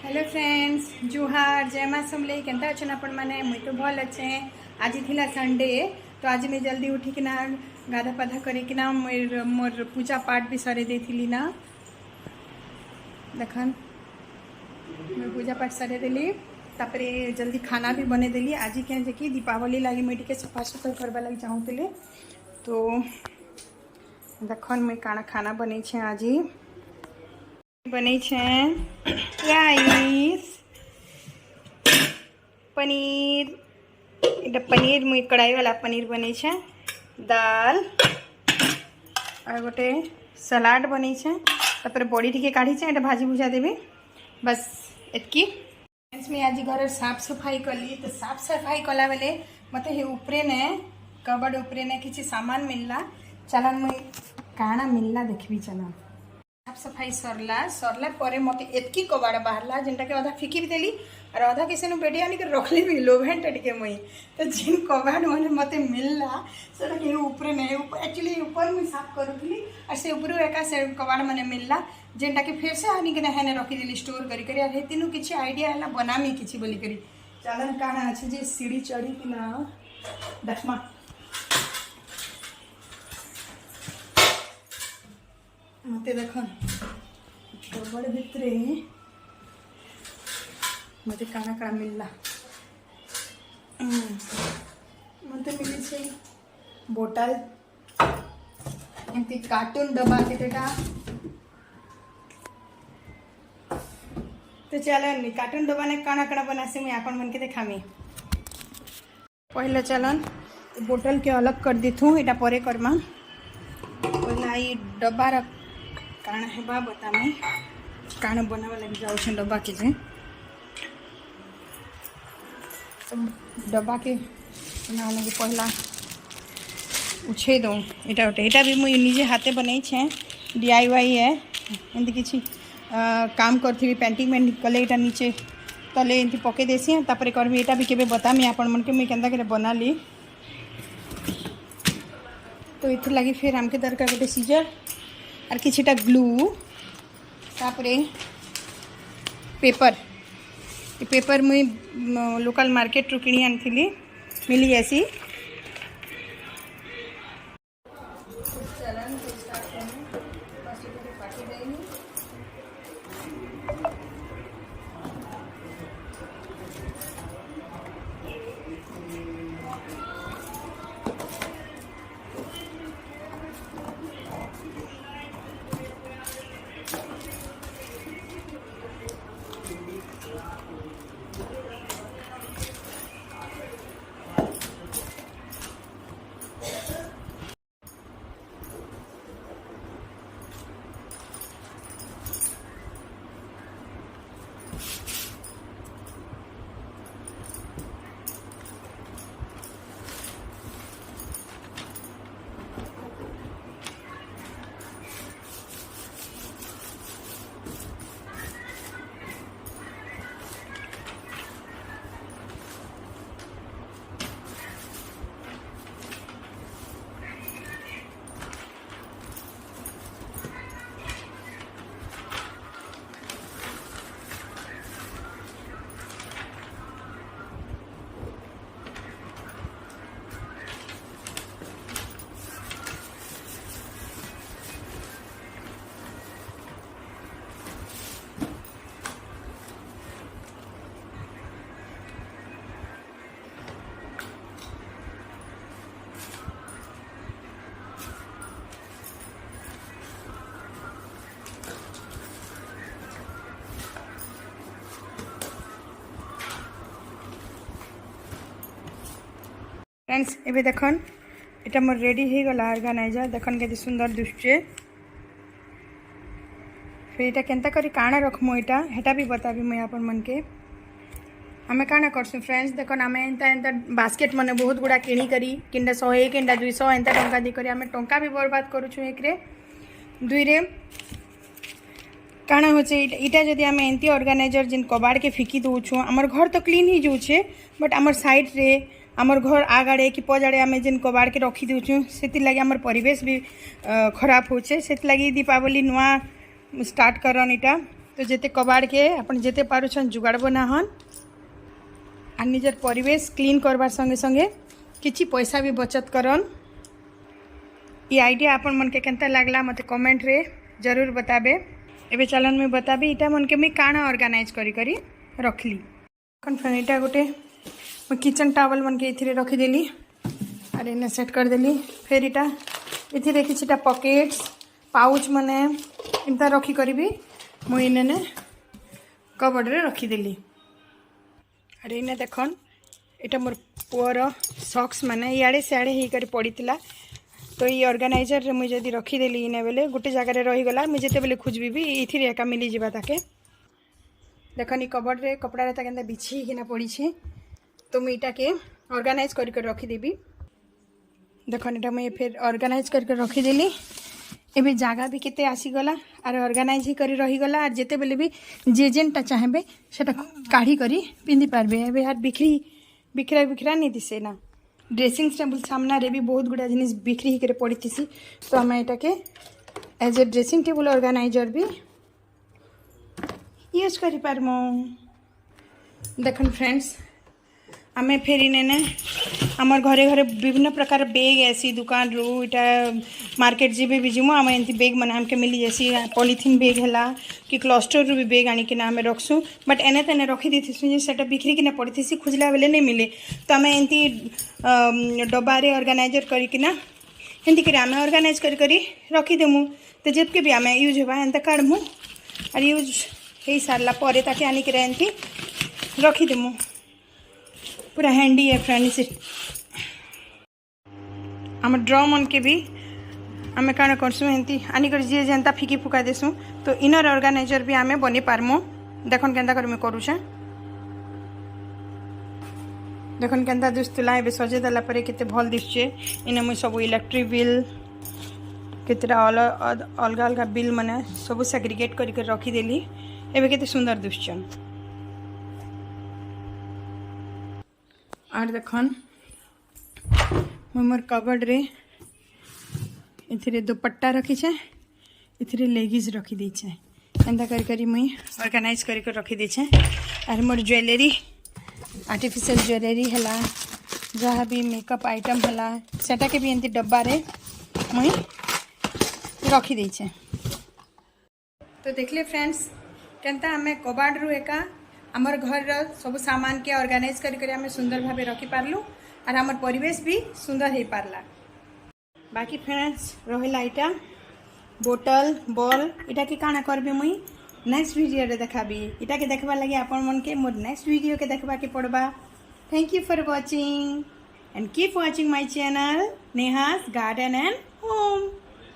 Hello friends, जुहार जय माँ समले केनता अच्छे आपण मैंने मुई तो भल अच्छे। आज थिला संडे तो आज मैं जल्दी उठिकिना गाधा पाधा करिकिना मोर पूजा पाठ भी सरे देथिली ना। देखन मैं पूजा पाठ सरे देली तापरे जल्दी खाना भी बने देली। आज क्या कि दीपावली लगी मुई टिके सफा सुफाई करबा लगी चाहूतले तो देखन मैं काना खाना बनै छे। आज बनै छे राइस पनीर इटा पनीर मुई कढ़ाई वाला पनीर बनै छे, दाल और गोटे सलाड बनै छे, तापर बड़ी टिके काढ़ी छे, एटा भाजी भुजा देबी बस एतकी। मैं आज घर साफ सफाई कली तो साफ सफाई कला बेले मत उपरे ने कबड़ उपरे ने किसी सामान मिलला। चलन मुई काना मिलला देखबी। चलन साफ सफाई सरला पर मत एतकी कबाड़ बाहरला जेनटा के अधा फिकी भी देली और अधा किसी ने बेडी आनी रखली भी लोभेंटा टिके मुई तो जिन कबाड़ मैंने मत मिलला सेटा के ऊपर ने एक्चुअली ऊपर मुई साफ करूली और से ऊपर एका से कबाड़ मैंने मिलला जेनटा के फिर से आनी के हेने रखी देली स्टोर करी करी। और हेतिनु किछि आइडिया हला बनामी किछि बोली करी। चलन काना अछि जे सीढ़ी चढ़ी कि ना देखमा मत देखन कबड़ भितरे मत काना काना मिलला। मत मिली छे बोतल एमती कार्टून डब्बा केतेटा तो चलन कार्टून डब्बा ने काना काना बनासे मुई आपन मन के देखामी। पहले चलन बोतल के अलग कर देथू, एटा परे करमा। पहला ई डब्बा रख काना है बा बता मैं काना बनावा लगी जाऊ छे डब्बा के जे तो डब्बा के बना लगी पहला उछे दो एटा भी मुई निजे हाथे बनै छे DIY है एंती किछि काम करथी पेंटिंग में कले एटा नीचे तले एंती पके देसी तापरे करबी। एटा भी केबे बतामी आपन मन के मुई केंदा करे बनाली तो इथे लगी फिर हमके दरकार गोटे सीजर और किछिटा ग्लू तापरे पेपर मुई लोकल मार्केट रू किणी आनी मिली ऐसी। फ्रेंड्स एबे देखन एटा मोर रेडी हो गला ऑर्गेनाइजर देखन के सुंदर दुष्टे। फिर एटा केंता करी काना रखमु एटा हेटा भी बताबी मैं आपन मन के। हमें काना करसु फ्रेंड्स देखन हमें एंता एंता बास्केट मने बहुत गुड़ा किणी करी किंडा 100 किंडा 200 एंता टंका दी करी हमें टंका भी बर्बाद करूछु। एक रे दुई रे काना होचे इटा जदि आम एंती ऑर्गेनाइजर जिन कबाड़ के फिकी दौछु आमर घर तो क्लीन ही जाऊे बट आमर साइड रे आमर घर आगाड़े कि पजाड़े आम जिन कबाड़ के रखी दौछु से लगी आमर परिवेश भी खराब होचे। से लगी दीपावली नुआ स्टार्ट करन इटा तो जेते कबाड़ के अपन जेते पारुछन जुगाड़ बनाहन आ निजर परिवेश क्लीन करवार संगे संगे किछि पैसा भी बचत करन। ये आइडिया अपन मन के केनता लागला मते कमेंट रे जरूर बताबे। एबे चलन में बताबी इटा मन के मैं काना ऑर्गेनाइज करी करी रखली। कन फ्रेंड इटा गोटे मैं किचन टावल मन के इथिरे रखी देली और इने सेट कर देली। फिर इटा इथिरे किछिटा पॉकेट्स पाउच माने इनता रखी करबी मु इने कबर्ड रे रखी देली। अरे इने देखन इटा मोर पुअर सॉक्स माने इयाड़े सियाड़े ही कर पड़ीतिला तो ये ऑर्गेनाइजर रे मुझे जदी रखी देली इने बेले गोटे जगह रे रही गला मुझे जेते बेले खोजबी भी इथिरे एका मिली जिबा ताके। देखन ई कबर्ड रे कपड़ा रे ताके बिछी किना पड़ी छे तो मैं इटा के ऑर्गेनाइज करके रखी देबी। देखन इटा मैं फिर ऑर्गेनाइज करके रखी देली। एबे जागा भी केते आसी गला और ऑर्गेनाइज ही करी रही गला और जेते बेले भी जे जेनटा चाहेबे सेटा काढ़ी करी पिंदी पारबे। एबे यार बिखरा बिखरा नहीं दिसे ना। ड्रेसिंग टेबल सामना रे भी बहुत गुड़ा जिनिस बिखरी ही करे पड़ी थी तो आम एटा के as a dressing table organiser भी यूज करी पारमो। देखन फ्रेंड्स आमे फिर इने आमर घरे घरे विभिन्न प्रकार बेग ऐसी दुकान रू इटा मार्केट जीबे भी जिमो आम एमती बेग मन हमके मिली जैसी पॉलीथीन बेग है कि क्लस्टर रू भी बेग आनिक आम रखसु बट एने तेने रखी देसी सेटा बिखरी किना पड़ी थी खोजला बेले नहीं मिले तो आम एमती डब्बारे ऑर्गेनाइजर करकिना एमती कर आम ऑर्गेनाइज करी रखीदेमु तो जबकि भी आम यूज होगा एंता काढ़मु और यूज हो सारा पर ताके आनिक एमती रखीदेमु पूरा हैंडी है फ्रेंड्स। आम ड्रम मन के भी आम काण करसु एमती आनिक जी जेनता फिकी फुका देसु तो इनर ऑर्गेनाइजर भी आम बनी पारमु। देखन केनता कर करूछे देखन केनता दुस्तुला एबे सजे देला परे केते भल दिसछे। इने मुई सब इलेक्ट्रिक बिल केतेटा अलगा अलगा बिल माने सब सेग्रीगेट करके रखी देली। एबे केते सुंदर दुसछन और देखन मोर कबर्ड रे इथिरे दुपट्टा रखी छे इथिरे लेगिज रखी दी छे एंता करी मुई ऑर्गेनाइज करके रखी दी छे। और मोर ज्वेलरी आर्टिफिशियल ज्वेलरी है जहाँ भी मेकअप आइटम है सेटा के भी एमती डब्बा रे मुई रखी दी छे। तो देखले फ्रेंड्स केनता आमे कबाड़ रू एका आमर घर सब सामान के ऑर्गेनाइज करी आमे सुंदर भावे रखी पारलु और आमर परिवेश भी सुंदर हो पारला। बाकी फ्रेंड्स रहिला इटा बोतल बॉल इटा के काना करबे मुई नेक्स्ट वीडियो रे देखाबी। इटा के देखबा लगे आपन मन के मोर नेक्स्ट वीडियो के देखबा के पड़बा। Thank you for watching and keep watching my channel Neha's garden and home.